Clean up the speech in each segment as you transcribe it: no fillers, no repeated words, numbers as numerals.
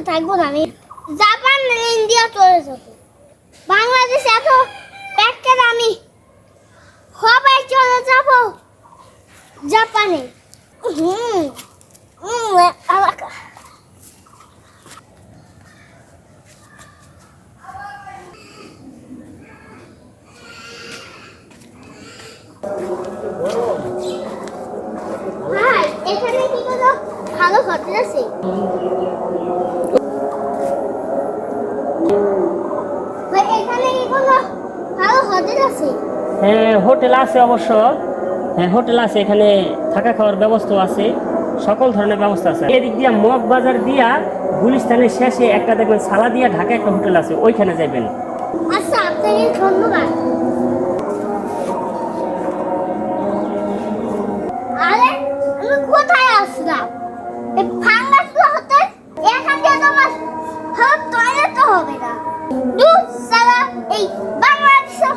থাকবো না আমি। জাপান ইন্ডিয়া চলে যাবো। বাংলাদেশ এত প্যাকেট আমি সবাই চলে যাব জাপানে। এলাকা ভাই এখানে কি কোনো ভালো হোটেল আছে? ভাই এখানে কি কোনো ভালো হোটেল আছে? হ্যাঁ, হোটেল আছে অবশ্য। হ্যাঁ, হোটেল আছে, এখানে থাকা খাওয়ার ব্যবস্থা আছে, সকল ধরনের ব্যবস্থা আছে। এদিক দিয়া মগ বাজার দিয়া গুলিস্তানের শেষে একটা দেখবেন সালা দিয়া ঢাকা একটা হোটেল আছে, ওইখানে যাবেন। আচ্ছা, আপনাকে ধন্যবাদ। আরে আমি কোথায় আসলাম? এই ভাঙাচুরা হোটেল, এখান দিয়ে তোমার ভালো টয়লেট তো হবে না। দূর সালা, এই বাংলাদেশে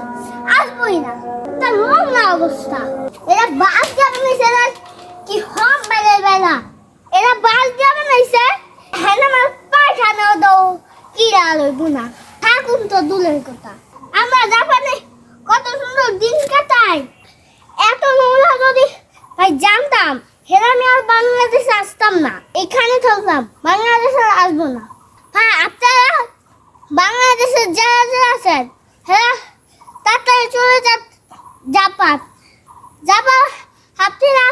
আসবোই না। তা নোংরা অবস্থা। এরা বাস যাবে না, সেরা কি হম বেড়ে বেড়া। এরা বাস যাবে না, স্যার হ্যাঁ আমার পায়খানা দাও কি আর হইব না। থাকুন তো দূরের কথা, আমরা জাপানে কত সুন্দর দিন কাটাই। এত নোংরা যদি ভাই জানতাম, হেরা আমি আর বাংলাদেশে আসতাম না, এখানে থাকতাম, বাংলাদেশে আসবো না। হ্যাঁ, আপনারা বাংলাদেশের যারা যারা আছেন হ্যাঁ তাড়াতাড়ি চলে যান জাপান। জাপান আপনারা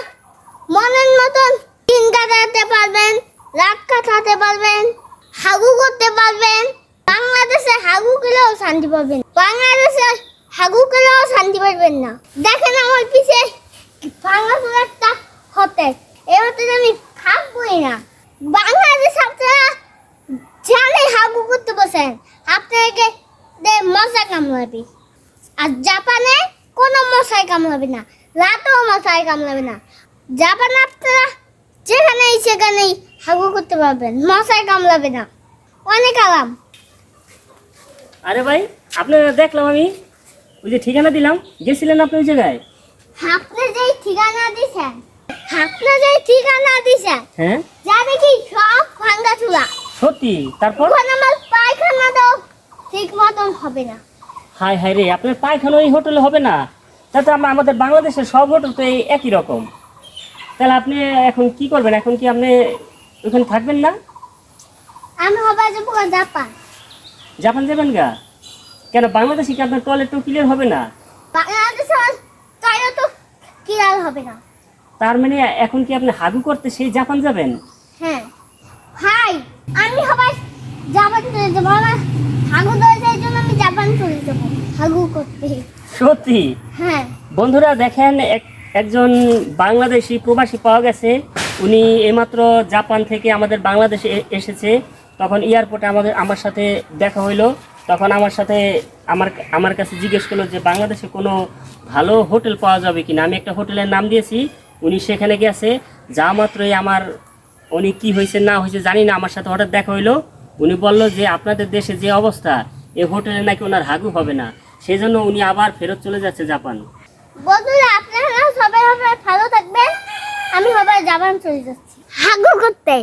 মনের মতন দিন কাটাতে পারবেন, রাত কাটাতে পারবেন, হাগু করতে পারবেন। বাংলাদেশে হাগু গেলেও শান্তি পাবেন, বাংলাদেশে হাগু গেলেও শান্তি পাবেন না। দেখেন আমার পিছে বাংলাদেশের একটা হোটেল, এই হোটেলে আমি থাকবোই না। বাংলাদেশ আপনারা জানে হাগু করতে বসেন, আপনাকে মশা কামড়াবে। আর জাপানে কোনো মশাই কামড়াবে না, রাতেও মশাই কামড়াবে না। জাপানে আপনারা যেখানেই সেখানেই হাগু করতে পারবেন, মশাই কামড়াবে না। অনেক আরাম। আরে ভাই, আপনার দেখলাম আমি ওই যে ঠিকানা দিলাম, গেছিলেন আপনি ওই জায়গায়? আপনি যেই ঠিকানা দিছেন, হ্যাঁ, জানে কি সব ভাঙাচুরা। সত্যি? তারপর? ওখানে আমার পায়খানা দাও ঠিক মতন হবে না। হাই হাই রে, আপনার পায়খানা এই হোটেলে হবে না? তাতে আমাদের বাংলাদেশের সব হোটেল তো এই একই রকম। তাহলে আপনি এখন কি করবেন? এখন কি আপনি ওখানে থাকবেন না? আমি হবে যাবো জাপান। জাপান যাবেন গা? কেন, বাংলাদেশে কি আপনার টয়লেটও ক্লিয়ার হবে না? বাংলাদেশের তাইও তো ক্লিয়ার হবে না। তার মানে এখন কি আপনি হাগু করতে সেই জাপান যাবেন? হ্যাঁ ভাই, আমি সবাই জাপান চলে যাবো। আমার হাগু ধরে যাই জন্য আমি জাপান চলে যাবো হাগু করতে। সত্যি? হ্যাঁ বন্ধুরা দেখেন, একজন বাংলাদেশি প্রবাসী পাওয়া গেছে। উনি এইমাত্র জাপান থেকে আমাদের বাংলাদেশে এসেছে। তখন এয়ারপোর্টে আমার সাথে দেখা হইলো। তখন আমার কাছে জিজ্ঞেস করলো যে বাংলাদেশে কোনো ভালো হোটেল পাওয়া যাবে কিনা। আমি একটা হোটেলের নাম দিয়েছি, উনি সেখানে গেছে। যা মাত্রই উনি কি হয়েছে না হয়েছে জানি না, আমার সাথে হঠাৎ দেখা হইলো। উনি বলল যে আপনাদের দেশে যে অবস্থা, এই হোটেলে নাকি ওনার হাগু হবে না, সেই জন্য উনি আবার ফেরত চলে যাচ্ছে জাপান। বন্ধুরা, আপনারা সবাই ভালো থাকবেন। আমি সবাই জাপান চলে যাচ্ছি হাগু করতে।